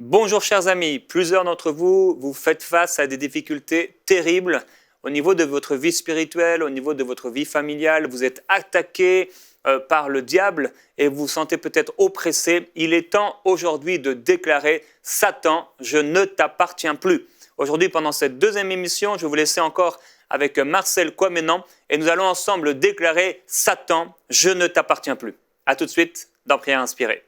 Bonjour chers amis, plusieurs d'entre vous, vous faites face à des difficultés terribles au niveau de votre vie spirituelle, au niveau de votre vie familiale. Vous êtes attaqué par le diable et vous vous sentez peut-être oppressé. Il est temps aujourd'hui de déclarer « Satan, je ne t'appartiens plus ». Aujourd'hui, pendant cette deuxième émission, je vais vous laisser encore avec Marcel Kouamenan et nous allons ensemble déclarer « Satan, je ne t'appartiens plus ». A tout de suite dans Prière inspirée.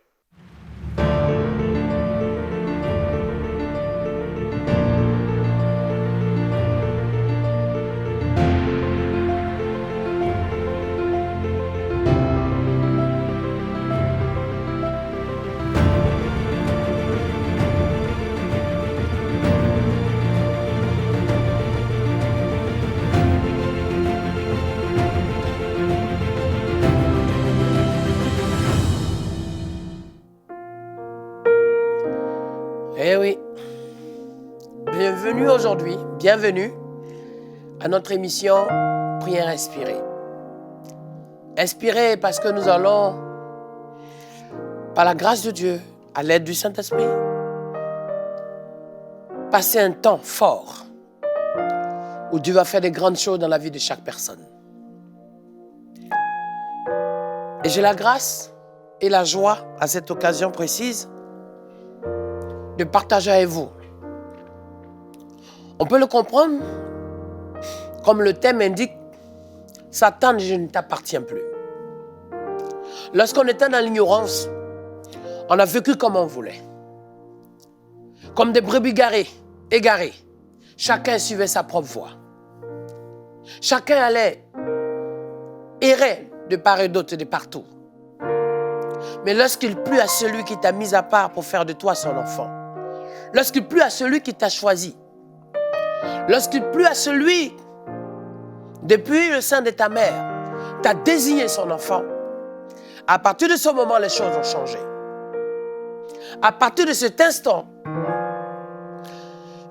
Eh oui, bienvenue aujourd'hui, bienvenue à notre émission Prière inspirée. Inspirée parce que nous allons, par la grâce de Dieu, à l'aide du Saint-Esprit, passer un temps fort où Dieu va faire des grandes choses dans la vie de chaque personne. Et j'ai la grâce et la joie à cette occasion précise de partager avec vous. On peut le comprendre comme le thème indique, Satan, je ne t'appartiens plus. Lorsqu'on était dans l'ignorance, on a vécu comme on voulait. Comme des brebis égarées. Chacun suivait sa propre voie. Chacun allait errer de part et d'autre et de partout. Mais lorsqu'il plut à celui qui t'a mis à part pour faire de toi son enfant, lorsqu'il plut à celui qui t'a choisi, lorsqu'il plut à celui, depuis le sein de ta mère, t'a désigné son enfant, à partir de ce moment, les choses ont changé. À partir de cet instant,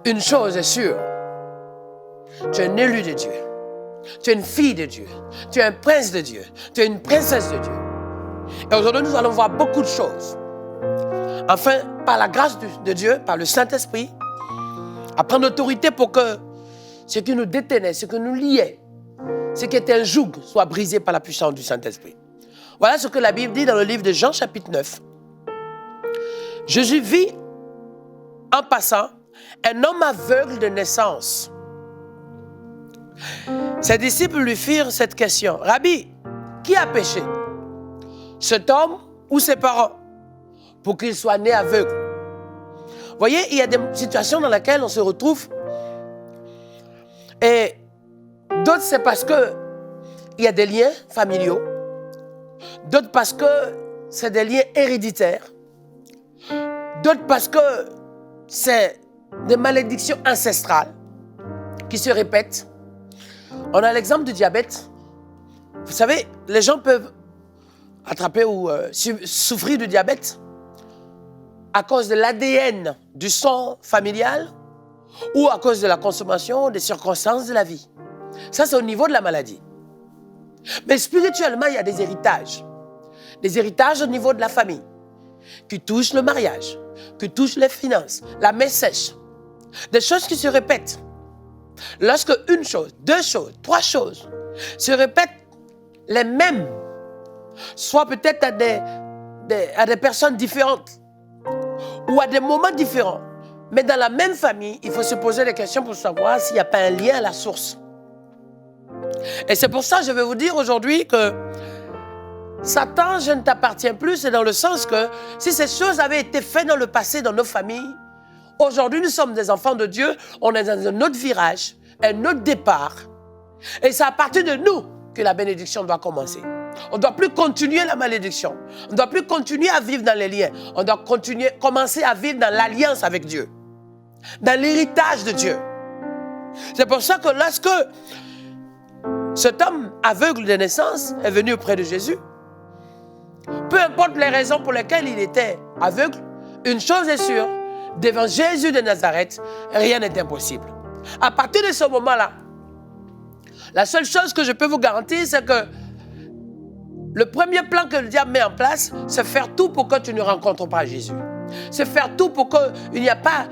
une chose est sûre, tu es un élu de Dieu, tu es une fille de Dieu, tu es un prince de Dieu, tu es une princesse de Dieu. Et aujourd'hui, nous allons voir beaucoup de choses. Enfin, par la grâce de Dieu, par le Saint-Esprit, à prendre autorité pour que ce qui nous détenait, ce qui nous liait, ce qui était un joug, soit brisé par la puissance du Saint-Esprit. Voilà ce que la Bible dit dans le livre de Jean, chapitre 9. Jésus vit, en passant, un homme aveugle de naissance. Ses disciples lui firent cette question. Rabbi, qui a péché? Cet homme ou ses parents? Pour qu'il soit né aveugle. Vous voyez, il y a des situations dans lesquelles on se retrouve et d'autres c'est parce que il y a des liens familiaux, d'autres parce que c'est des liens héréditaires, d'autres parce que c'est des malédictions ancestrales qui se répètent. On a l'exemple du diabète. Vous savez, les gens peuvent attraper ou souffrir du diabète à cause de l'ADN du sang familial ou à cause de la consommation des circonstances de la vie. Ça, c'est au niveau de la maladie. Mais spirituellement, il y a des héritages. Des héritages au niveau de la famille qui touchent le mariage, qui touchent les finances, la main sèche. Des choses qui se répètent. Lorsque une chose, deux choses, trois choses se répètent les mêmes, soit peut-être à des personnes différentes, ou à des moments différents. Mais dans la même famille, il faut se poser des questions pour savoir s'il n'y a pas un lien à la source. Et c'est pour ça que je vais vous dire aujourd'hui que Satan, je ne t'appartiens plus, c'est dans le sens que si ces choses avaient été faites dans le passé, dans nos familles, aujourd'hui nous sommes des enfants de Dieu, on est dans un autre virage, un autre départ. Et c'est à partir de nous que la bénédiction doit commencer. On ne doit plus continuer la malédiction. On ne doit plus continuer à vivre dans les liens. On doit commencer à vivre dans l'alliance avec Dieu. Dans l'héritage de Dieu. C'est pour ça que lorsque cet homme aveugle de naissance est venu auprès de Jésus, peu importe les raisons pour lesquelles il était aveugle, une chose est sûre, devant Jésus de Nazareth, rien n'est impossible. À partir de ce moment-là, la seule chose que je peux vous garantir, c'est que le premier plan que le diable met en place, c'est faire tout pour que tu ne rencontres pas Jésus. C'est faire tout pour qu'il n'y ait pas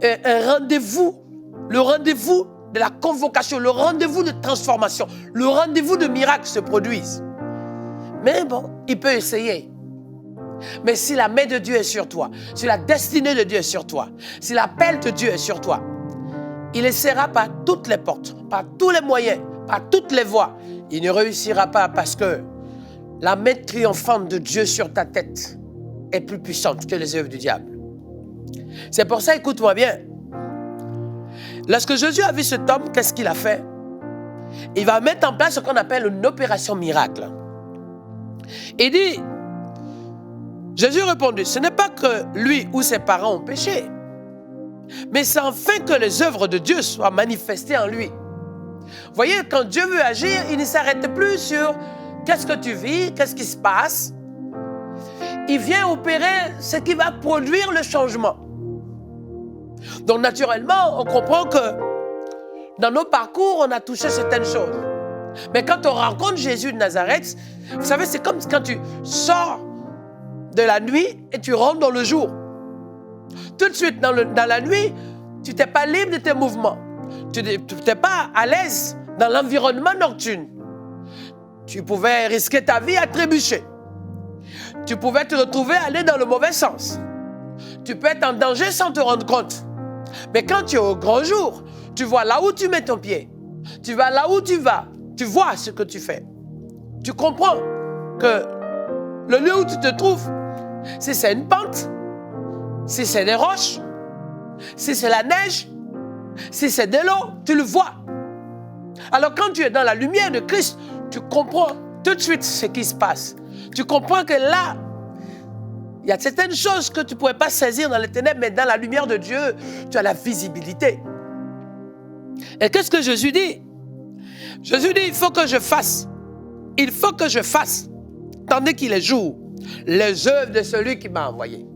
un rendez-vous, le rendez-vous de la convocation, le rendez-vous de transformation, le rendez-vous de miracle se produise. Mais bon, il peut essayer. Mais si la main de Dieu est sur toi, si la destinée de Dieu est sur toi, si l'appel de Dieu est sur toi, il essaiera par toutes les portes, par tous les moyens, par toutes les voies. Il ne réussira pas parce que la main triomphante de Dieu sur ta tête est plus puissante que les œuvres du diable. C'est pour ça, écoute-moi bien. Lorsque Jésus a vu cet homme, qu'est-ce qu'il a fait? Il va mettre en place ce qu'on appelle une opération miracle. Il dit, Jésus répondit, ce n'est pas que lui ou ses parents ont péché, mais c'est afin que les œuvres de Dieu soient manifestées en lui. Vous voyez, quand Dieu veut agir, il ne s'arrête plus sur qu'est-ce que tu vis, qu'est-ce qui se passe. Il vient opérer ce qui va produire le changement. Donc naturellement, on comprend que dans nos parcours, on a touché certaines choses. Mais quand on rencontre Jésus de Nazareth, vous savez, c'est comme quand tu sors de la nuit et tu rentres dans le jour. Tout de suite, dans la nuit, tu n'étais pas libre de tes mouvements. Tu n'étais pas à l'aise dans l'environnement nocturne. Tu pouvais risquer ta vie à trébucher. Tu pouvais te retrouver aller dans le mauvais sens. Tu peux être en danger sans te rendre compte. Mais quand tu es au grand jour, tu vois là où tu mets ton pied. Tu vas là où tu vas. Tu vois ce que tu fais. Tu comprends que le lieu où tu te trouves, si c'est une pente, si c'est des roches, si c'est la neige, si c'est de l'eau, tu le vois. Alors quand tu es dans la lumière de Christ, tu comprends tout de suite ce qui se passe. Tu comprends que là, il y a certaines choses que tu ne pouvais pas saisir dans les ténèbres, mais dans la lumière de Dieu, tu as la visibilité. Et qu'est-ce que Jésus dit? Jésus dit, il faut que je fasse, tandis qu'il est jour, les œuvres de celui qui m'a envoyé.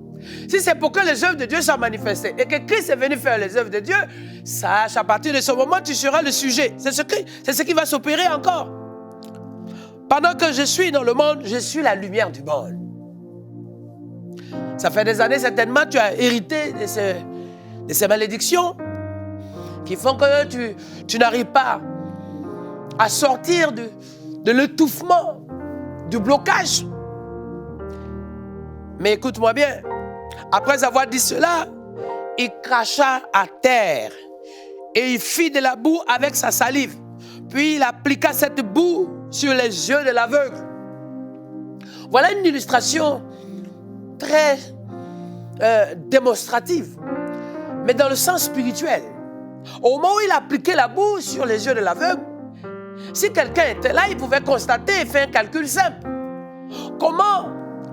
Si c'est pour que les œuvres de Dieu soient manifestées et que Christ est venu faire les œuvres de Dieu, sache, à partir de ce moment, tu seras le sujet. C'est ce qui va s'opérer encore. Pendant que je suis dans le monde, je suis la lumière du monde. Ça fait des années, certainement, tu as hérité de ces malédictions qui font que tu n'arrives pas à sortir de l'étouffement, du blocage. Mais écoute-moi bien, après avoir dit cela, il cracha à terre et il fit de la boue avec sa salive. Puis il appliqua cette boue sur les yeux de l'aveugle. Voilà une illustration très démonstrative, mais dans le sens spirituel. Au moment où il appliquait la boue sur les yeux de l'aveugle, si quelqu'un était là, il pouvait constater et faire un calcul simple. Comment,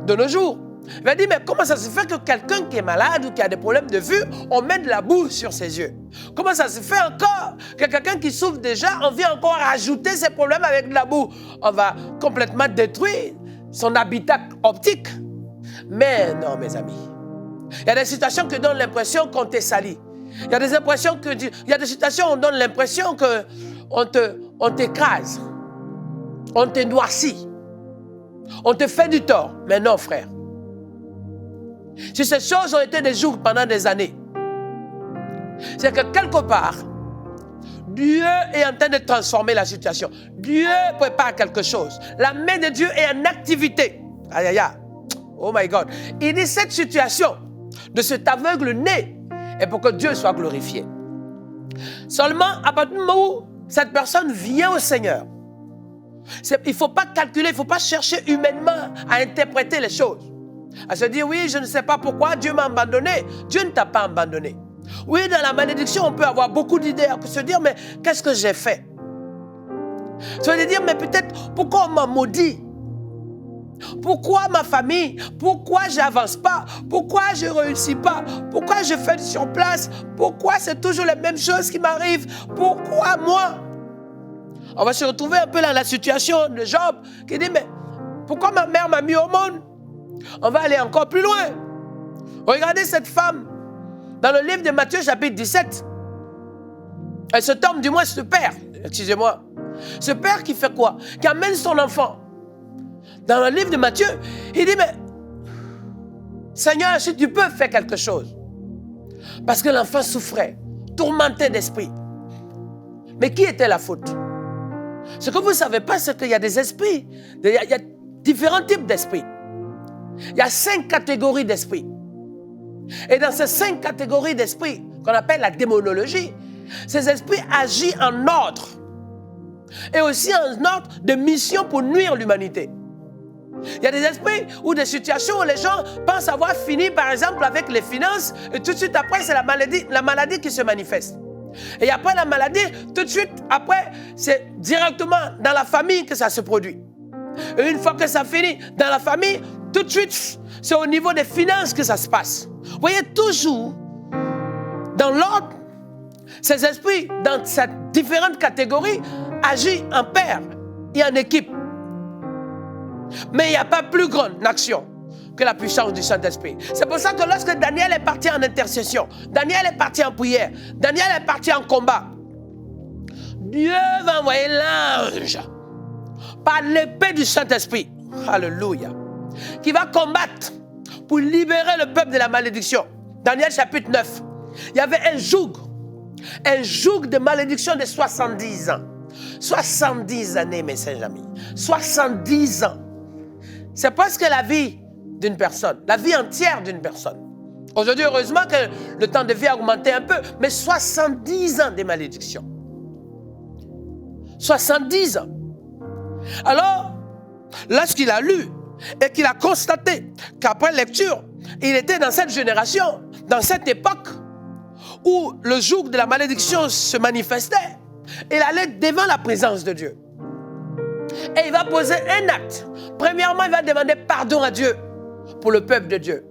de nos jours, il va dire, mais comment ça se fait que quelqu'un qui est malade ou qui a des problèmes de vue, on met de la boue sur ses yeux? Comment ça se fait encore que quelqu'un qui souffre déjà, on vient encore rajouter ses problèmes avec de la boue? On va complètement détruire son habitat optique. Mais non, mes amis. Il y a des situations qui donnent l'impression qu'on t'est sali. Il y a des situations où on donne l'impression qu'on t'écrase. On te noircit. On te fait du tort. Mais non, frère. Si ces choses ont été des jours pendant des années, c'est que quelque part, Dieu est en train de transformer la situation. Dieu prépare quelque chose. La main de Dieu est en activité. Aïe, aïe, aïe. Oh my God. Il dit cette situation de cet aveugle né est pour que Dieu soit glorifié. Seulement, à partir du moment où cette personne vient au Seigneur, il ne faut pas calculer, il ne faut pas chercher humainement à interpréter les choses. À se dire, oui, je ne sais pas pourquoi Dieu m'a abandonné. Dieu ne t'a pas abandonné. Oui, dans la malédiction, on peut avoir beaucoup d'idées, on peut se dire, mais qu'est-ce que j'ai fait? Ça veut dire, mais peut-être, pourquoi on m'a maudit? Pourquoi ma famille? Pourquoi je n'avance pas? Pourquoi je ne réussis pas? Pourquoi je fais sur place? Pourquoi c'est toujours les mêmes choses qui m'arrivent? Pourquoi moi? On va se retrouver un peu dans la situation de Job qui dit, mais pourquoi ma mère m'a mis au monde? On va aller encore plus loin. Regardez cette femme dans le livre de Matthieu chapitre 17. Elle se tombe, du moins ce père, excusez-moi. Ce père qui fait quoi? Qui amène son enfant. Dans le livre de Matthieu, il dit, mais Seigneur, si tu peux faire quelque chose. Parce que l'enfant souffrait, tourmenté d'esprit. Mais qui était la faute? Ce que vous ne savez pas, c'est qu'il y a des esprits. Il y a différents types d'esprits. Il y a 5 catégories d'esprits. Et dans ces 5 catégories d'esprits, qu'on appelle la démonologie, ces esprits agissent en ordre. Et aussi en ordre de mission pour nuire l'humanité. Il y a des esprits ou des situations où les gens pensent avoir fini, par exemple, avec les finances, et tout de suite après, c'est la maladie qui se manifeste. Et après la maladie, tout de suite après, c'est directement dans la famille que ça se produit. Et une fois que ça finit dans la famille, tout de suite, c'est au niveau des finances que ça se passe. Vous voyez, toujours, dans l'ordre, ces esprits, dans ces différentes catégories, agissent en paire et en équipe. Mais il n'y a pas plus grande action que la puissance du Saint-Esprit. C'est pour ça que lorsque Daniel est parti en intercession, Daniel est parti en prière, Daniel est parti en combat, Dieu va envoyer l'ange par l'épée du Saint-Esprit, alléluia, qui va combattre pour libérer le peuple de la malédiction. Daniel chapitre 9, il y avait un joug de malédiction de 70 ans. 70 années, mes chers amis. 70 ans. C'est presque la vie d'une personne, la vie entière d'une personne. Aujourd'hui, heureusement que le temps de vie a augmenté un peu, mais 70 ans de malédiction. 70 ans. Alors, lorsqu'il a lu et qu'il a constaté qu'après lecture, il était dans cette génération, dans cette époque où le joug de la malédiction se manifestait, il allait devant la présence de Dieu. Et il va poser un acte. Premièrement, il va demander pardon à Dieu pour le peuple de Dieu.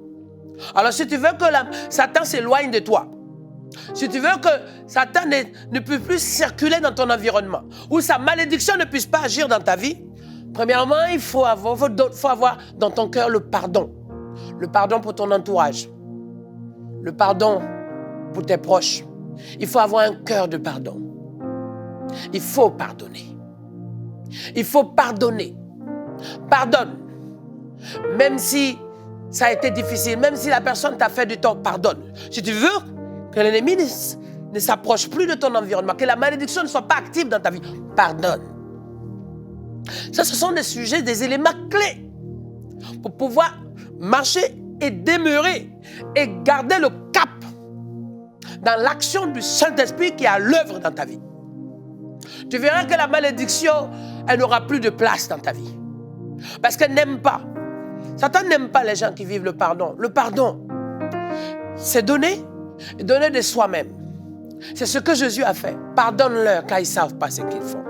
Alors, si tu veux que Satan s'éloigne de toi, si tu veux que Satan ne puisse plus circuler dans ton environnement, ou sa malédiction ne puisse pas agir dans ta vie, premièrement, il faut avoir dans ton cœur le pardon. Le pardon pour ton entourage. Le pardon pour tes proches. Il faut avoir un cœur de pardon. Il faut pardonner. Il faut pardonner. Pardonne. Même si ça a été difficile, même si la personne t'a fait du tort, pardonne. Si tu veux que l'ennemi ne s'approche plus de ton environnement, que la malédiction ne soit pas active dans ta vie, pardonne. Ça, ce sont des sujets, des éléments clés pour pouvoir marcher et demeurer et garder le cap dans l'action du Saint-Esprit qui est à l'œuvre dans ta vie. Tu verras que la malédiction, elle n'aura plus de place dans ta vie. Parce qu'elle n'aime pas. Satan n'aime pas les gens qui vivent le pardon. Le pardon, c'est donner de soi-même. C'est ce que Jésus a fait. Pardonne-leur car ils ne savent pas ce qu'ils font.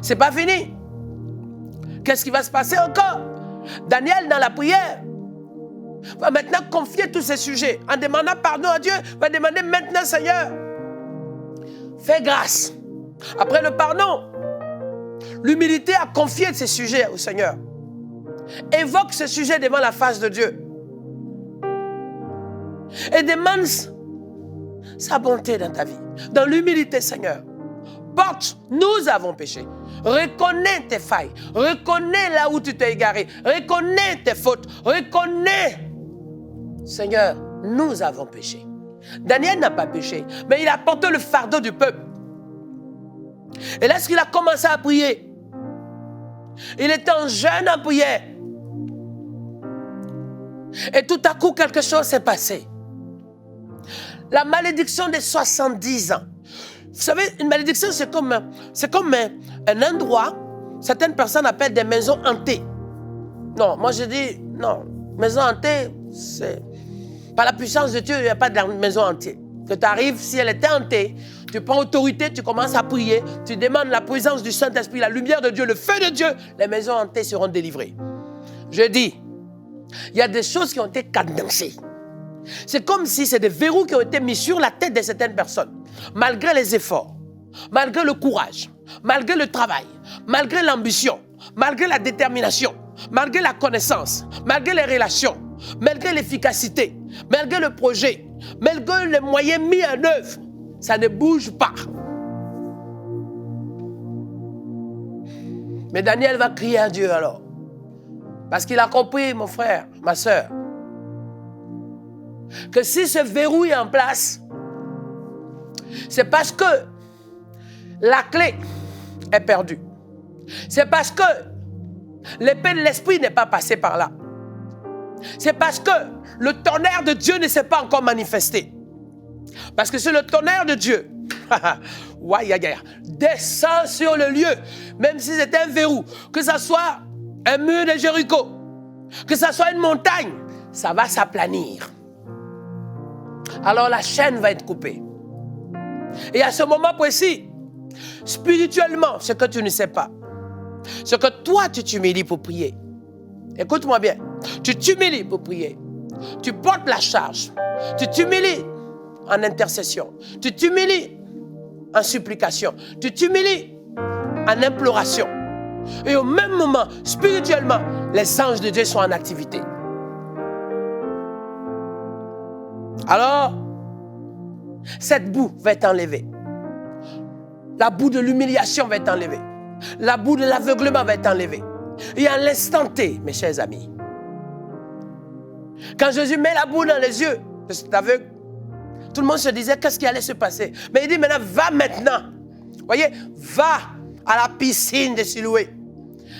C'est pas fini. Qu'est-ce qui va se passer encore? Daniel, dans la prière, va maintenant confier tous ces sujets. En demandant pardon à Dieu, va demander maintenant, Seigneur, fais grâce. Après le pardon, l'humilité a confié ces sujets au Seigneur. Évoque ce sujet devant la face de Dieu. Et demande sa bonté dans ta vie. Dans l'humilité, Seigneur. Porte, nous avons péché. Reconnais tes failles. Reconnais là où tu t'es égaré. Reconnais tes fautes. Reconnais. Seigneur, nous avons péché. Daniel n'a pas péché, mais il a porté le fardeau du peuple. Et lorsqu'il a commencé à prier, il était en jeûne en prière. Et tout à coup, quelque chose s'est passé. La malédiction des 70 ans. Vous savez, une malédiction, c'est comme un endroit, certaines personnes appellent des maisons hantées. Non, moi je dis, non, maison hantée, c'est... Par la puissance de Dieu, il n'y a pas de maison hantée. Que tu arrives, si elle était hantée, tu prends autorité, tu commences à prier, tu demandes la présence du Saint-Esprit, la lumière de Dieu, le feu de Dieu, les maisons hantées seront délivrées. Je dis, il y a des choses qui ont été cadencées. C'est comme si c'est des verrous qui ont été mis sur la tête de certaines personnes. Malgré les efforts, malgré le courage, malgré le travail, malgré l'ambition, malgré la détermination, malgré la connaissance, malgré les relations, malgré l'efficacité, malgré le projet, malgré les moyens mis en œuvre, ça ne bouge pas. Mais Daniel va crier à Dieu alors. Parce qu'il a compris, mon frère, ma soeur, que si ce verrou est en place, c'est parce que la clé est perdue. C'est parce que l'épée de l'esprit n'est pas passée par là. C'est parce que le tonnerre de Dieu ne s'est pas encore manifesté. Parce que c'est le tonnerre de Dieu descend sur le lieu, même si c'est un verrou, que ce soit un mur de Jéricho, que ce soit une montagne, ça va s'aplanir. Alors la chaîne va être coupée. Et à ce moment précis, spirituellement, ce que tu ne sais pas, ce que toi tu t'humilies pour prier. Écoute-moi bien, tu t'humilies pour prier. Tu portes la charge. Tu t'humilies en intercession. Tu t'humilies en supplication. Tu t'humilies en imploration. Et au même moment, spirituellement, les anges de Dieu sont en activité. Alors, cette boue va être enlevée. La boue de l'humiliation va être enlevée. La boue de l'aveuglement va être enlevée. Et à l'instant T, mes chers amis, quand Jésus met la boue dans les yeux de cet aveugle, tout le monde se disait qu'est-ce qui allait se passer. Mais il dit maintenant, va maintenant. Voyez, va à la piscine de Siloué.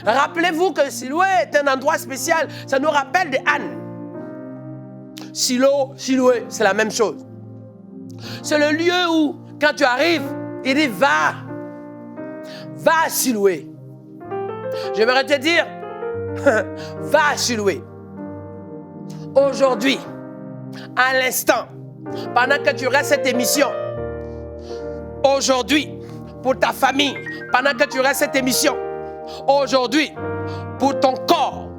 Rappelez-vous que Siloué est un endroit spécial. Ça nous rappelle des ânes. Silo, Siloué, c'est la même chose. C'est le lieu où, quand tu arrives, il dit va. Va à Siloué. J'aimerais te dire, va à Siloué. Aujourd'hui, à l'instant, pendant que tu restes cette émission, aujourd'hui, pour ta famille, pendant que tu restes cette émission, aujourd'hui, pour ton corps,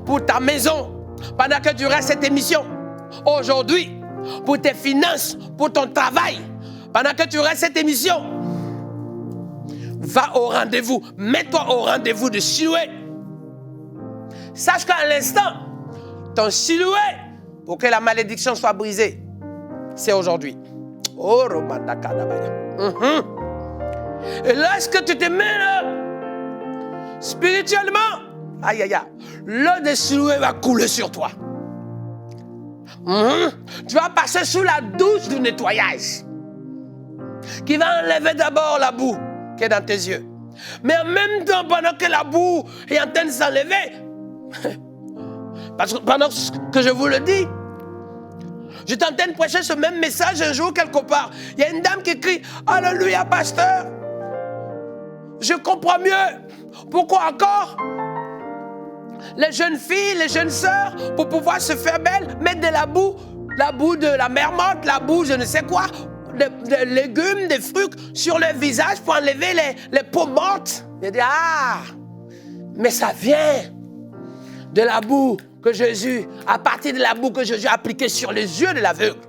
pour ta maison, pendant que tu restes cette émission, aujourd'hui, pour tes finances, pour ton travail, pendant que tu restes cette émission, va au rendez-vous, mets-toi au rendez-vous de Siloué. Sache qu'à l'instant, ton Siloué, pour que la malédiction soit brisée, c'est aujourd'hui. Oh, Et lorsque tu te mets là, spirituellement, l'eau de Siloué va couler sur toi. Tu vas passer sous la douche du nettoyage qui va enlever d'abord la boue qui est dans tes yeux. Mais en même temps, pendant que la boue est en train de s'enlever, parce que pendant que je vous le dis, j'étais en train de prêcher ce même message un jour quelque part. Il y a une dame qui crie « Alléluia, pasteur !» Je comprends mieux. Pourquoi encore les jeunes filles, les jeunes sœurs, pour pouvoir se faire belle, mettre de la boue de la mer morte, la boue je ne sais quoi, des légumes, des fruits sur le visage pour enlever les peaux mortes. Il dit, mais ça vient de la boue que Jésus, à partir de la boue que Jésus a appliquée sur les yeux de l'aveugle.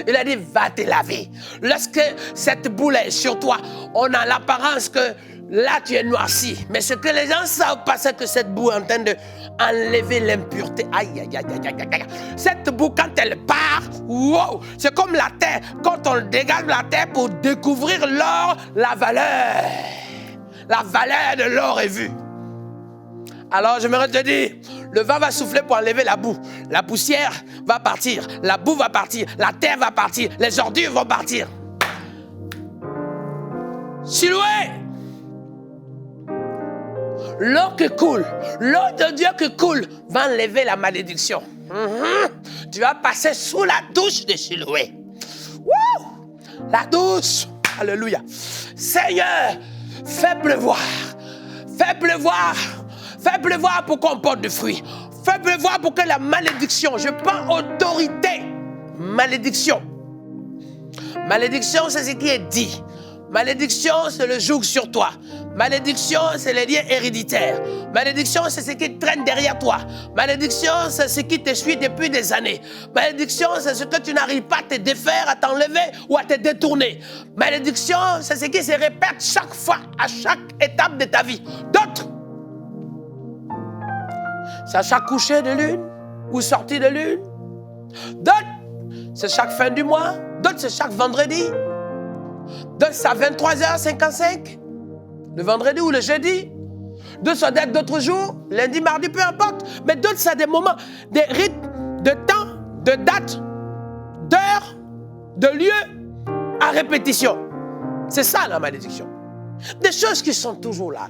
Il a dit, va te laver. Lorsque cette boule est sur toi, on a l'apparence que là tu es noirci. Mais ce que les gens savent pas, c'est que cette boue est en train d'enlever l'impureté. Cette boue, quand elle part, wow, c'est comme la terre. Quand on dégage la terre pour découvrir l'or, la valeur de l'or est vue. Alors j'aimerais te dire, le vent va souffler pour enlever la boue. La poussière va partir, la boue va partir, la terre va partir, les ordures vont partir. Siloué, l'eau qui coule, l'eau de Dieu qui coule va enlever la malédiction. Tu vas passer sous la douche de Siloué. Wouh! La douche, alléluia. Seigneur, fais pleuvoir pour qu'on porte du fruit. Fais pleuvoir pour que la malédiction, je prends autorité. Malédiction. Malédiction, c'est ce qui est dit. Malédiction, c'est le joug sur toi. Malédiction, c'est les liens héréditaires. Malédiction, c'est ce qui traîne derrière toi. Malédiction, c'est ce qui te suit depuis des années. Malédiction, c'est ce que tu n'arrives pas à te défaire, à t'enlever ou à te détourner. Malédiction, c'est ce qui se répète chaque fois, à chaque étape de ta vie. D'autres, c'est à chaque coucher de lune ou sortie de lune. D'autres, c'est chaque fin du mois. D'autres, c'est chaque vendredi. D'autres, c'est à 23h55. Le vendredi ou le jeudi. D'autres sont d'autres jours, lundi, mardi, peu importe. Mais d'autres, ça a des moments, des rythmes, de temps, de date, d'heure, de lieu, à répétition. C'est ça la malédiction. Des choses qui sont toujours là.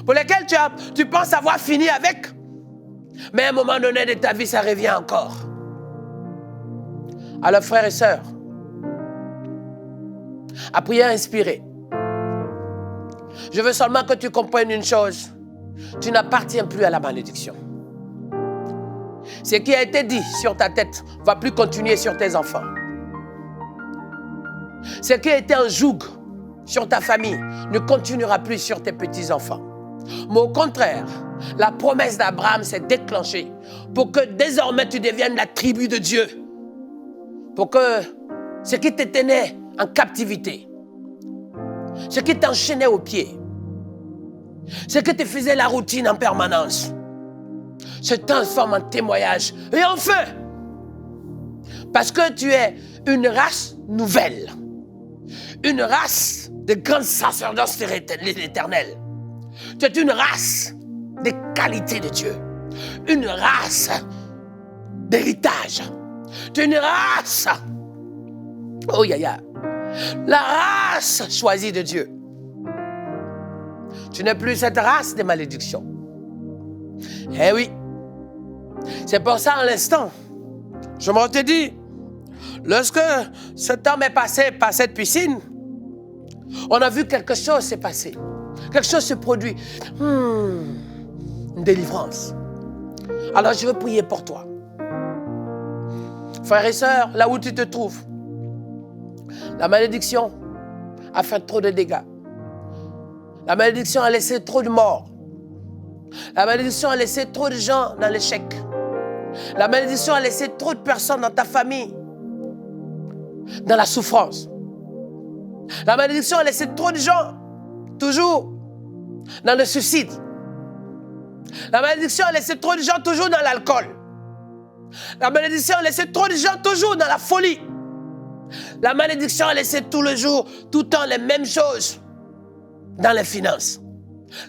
Pour lesquelles tu penses avoir fini avec. Mais à un moment donné de ta vie, ça revient encore. Alors frères et sœurs, à prière inspirée, je veux seulement que tu comprennes une chose. Tu n'appartiens plus à la malédiction. Ce qui a été dit sur ta tête ne va plus continuer sur tes enfants. Ce qui a été un joug sur ta famille ne continuera plus sur tes petits-enfants. Mais au contraire, la promesse d'Abraham s'est déclenchée pour que désormais tu deviennes la tribu de Dieu. Pour que ce qui t'éteignait en captivité, ce qui t'enchaînait aux pieds, ce qui te faisait la routine en permanence, se transforme en témoignage et en feu. Parce que tu es une race nouvelle, une race de grands sacerdoces de l'Éternel. Tu es une race de qualité de Dieu, une race d'héritage. Tu es une race, oh yaya, la race choisie de Dieu. Tu n'es plus cette race de malédiction. Eh oui, c'est pour ça, en l'instant, je me dis, lorsque cet homme est passé par cette piscine, on a vu quelque chose s'est passé. Quelque chose se produit. Une délivrance. Alors je veux prier pour toi. Frères et sœurs, là où tu te trouves, la malédiction a fait trop de dégâts. La malédiction a laissé trop de morts. La malédiction a laissé trop de gens dans l'échec. La malédiction a laissé trop de personnes dans ta famille dans la souffrance. La malédiction a laissé trop de gens toujours dans le suicide. La malédiction a laissé trop de gens toujours dans l'alcool. La malédiction a laissé trop de gens toujours dans la folie. La malédiction a laissé tout le jour, tout le temps les mêmes choses dans les finances.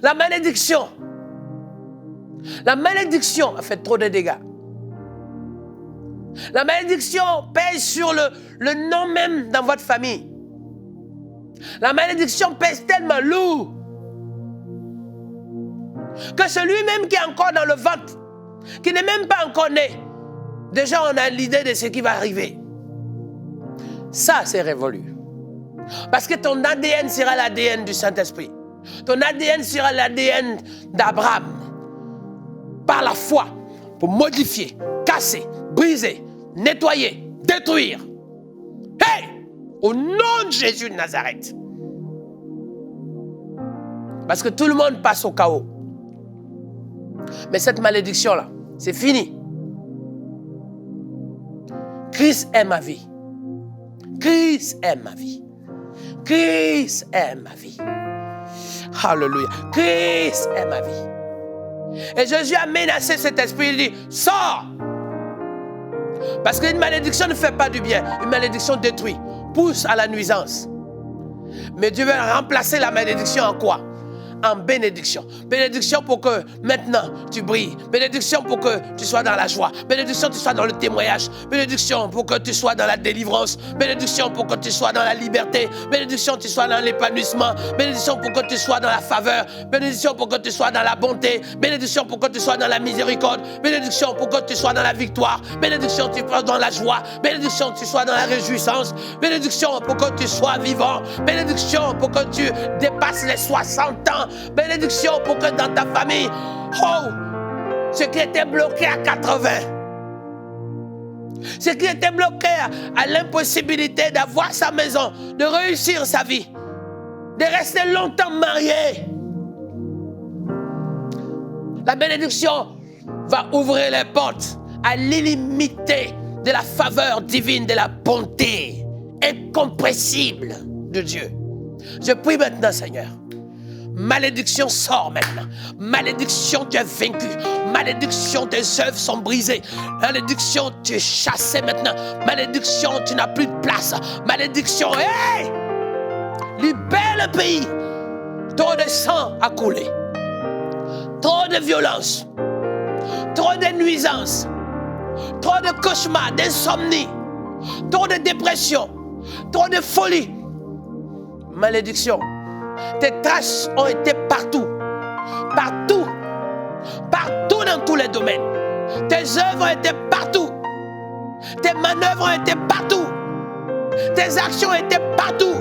La malédiction a fait trop de dégâts. La malédiction pèse sur le nom même dans votre famille. La malédiction pèse tellement lourd que celui-même qui est encore dans le ventre, qui n'est même pas encore né, déjà on a l'idée de ce qui va arriver. Ça, c'est révolu. Parce que ton ADN sera l'ADN du Saint-Esprit. Ton ADN sera l'ADN d'Abraham. Par la foi, pour modifier, casser, briser, nettoyer, détruire. Hey! Au nom de Jésus de Nazareth. Parce que tout le monde passe au chaos. Mais cette malédiction-là, c'est fini. Christ est ma vie. Christ est ma vie. Christ est ma vie. Alléluia. Christ est ma vie. Et Jésus a menacé cet esprit. Il dit, sors. Parce qu'une malédiction ne fait pas du bien. Une malédiction détruit, pousse à la nuisance. Mais Dieu veut remplacer la malédiction en quoi? En bénédiction. Bénédiction pour que maintenant tu brilles. Bénédiction pour que tu sois dans la joie. Bénédiction pour que tu sois dans le témoignage. Bénédiction pour que tu sois dans la délivrance. Bénédiction pour que tu sois dans la liberté. Bénédiction pour que tu sois dans l'épanouissement. Bénédiction pour que tu sois dans la faveur. Bénédiction pour que tu sois dans la bonté. Bénédiction pour que tu sois dans la miséricorde. Bénédiction pour que tu sois dans la victoire. Bénédiction pour que tu sois dans la joie. Bénédiction pour que tu sois dans la réjouissance. Bénédiction pour que tu sois vivant. Bénédiction pour que tu dépasses les 60 ans. Bénédiction pour que dans ta famille, ce qui était bloqué à 80, ce qui était bloqué à l'impossibilité d'avoir sa maison, de réussir sa vie, de rester longtemps marié, la bénédiction va ouvrir les portes à l'illimité de la faveur divine, de la bonté incompressible de Dieu. Je prie maintenant, Seigneur. Malédiction, sort maintenant. Malédiction, tu es vaincu. Malédiction, tes œuvres sont brisées. Malédiction, tu es chassé maintenant. Malédiction, tu n'as plus de place. Malédiction, hey! Libère le pays. Trop de sang a coulé. trop de violence, trop de nuisances, trop de cauchemars, d'insomnie, trop de dépression, trop de folie. Malédiction. Tes traces ont été partout. Partout. Partout dans tous les domaines. Tes œuvres ont été partout. Tes manœuvres ont été partout. Tes actions ont été partout.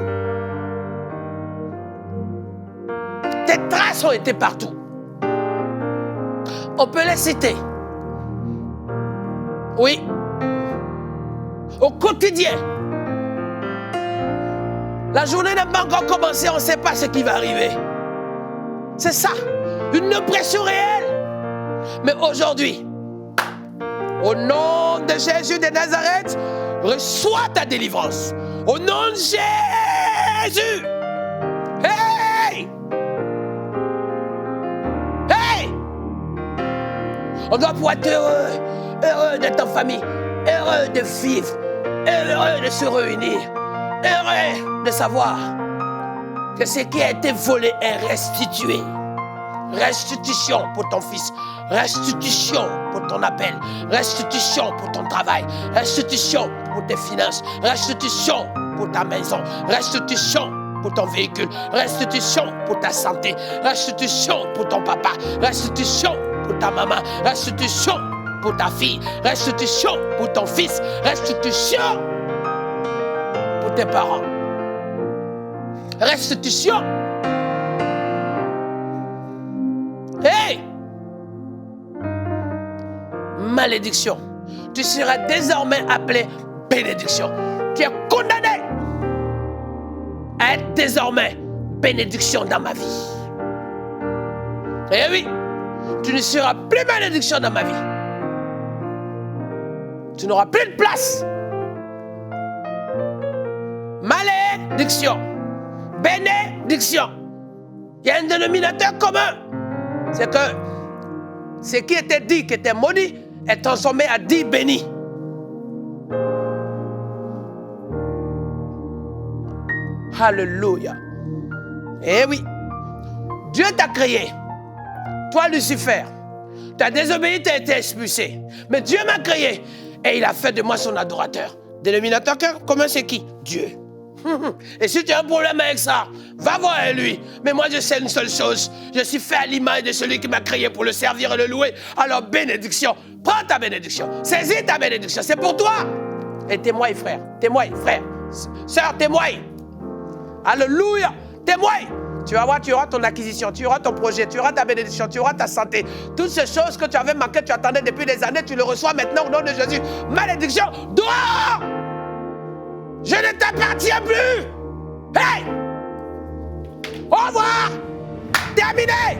Tes traces ont été partout. On peut les citer. Oui. Au quotidien. La journée n'a pas encore commencé, on ne sait pas ce qui va arriver. C'est ça. Une oppression réelle. Mais aujourd'hui, au nom de Jésus de Nazareth, reçois ta délivrance. Au nom de Jésus. Hey! Hey! On doit pouvoir être heureux. Heureux d'être en famille. Heureux de vivre. Heureux de se réunir. Heureux de savoir que ce qui a été volé est restitué. Restitution pour ton fils, restitution pour ton appel, restitution pour ton travail, restitution pour tes finances, restitution pour ta maison, restitution pour ton véhicule, restitution pour ta santé, restitution pour ton papa, restitution pour ta maman, restitution pour ta fille, restitution pour ton fils, restitution pour tes parents, restitution. Hey! Malédiction. Tu seras désormais appelé bénédiction. Tu es condamné à être désormais bénédiction dans ma vie. Eh oui, tu ne seras plus malédiction dans ma vie. Tu n'auras plus de place. Malédiction. Bénédiction. Il y a un dénominateur commun. C'est que ce qui était dit, qui était maudit, est transformé à dit béni. Alléluia. Eh oui. Dieu t'a créé. Toi, Lucifer. Tu as désobéi, tu as été expulsé. Mais Dieu m'a créé. Et il a fait de moi son adorateur. Dénominateur commun, c'est qui? Dieu. Et si tu as un problème avec ça, va voir lui. Mais moi, je sais une seule chose. Je suis fait à l'image de celui qui m'a créé pour le servir et le louer. Alors, bénédiction. Prends ta bénédiction. Saisis ta bénédiction. C'est pour toi. Et témoigne, frère. Témoigne, frère. Sœur, témoigne. Alléluia. Témoigne. Tu vas voir, tu auras ton acquisition, tu auras ton projet, tu auras ta bénédiction, tu auras ta santé. Toutes ces choses que tu avais manquées, tu attendais depuis des années, tu le reçois maintenant au nom de Jésus. Malédiction, dehors! Je ne t'appartiens plus! Hey! Au revoir! Terminé!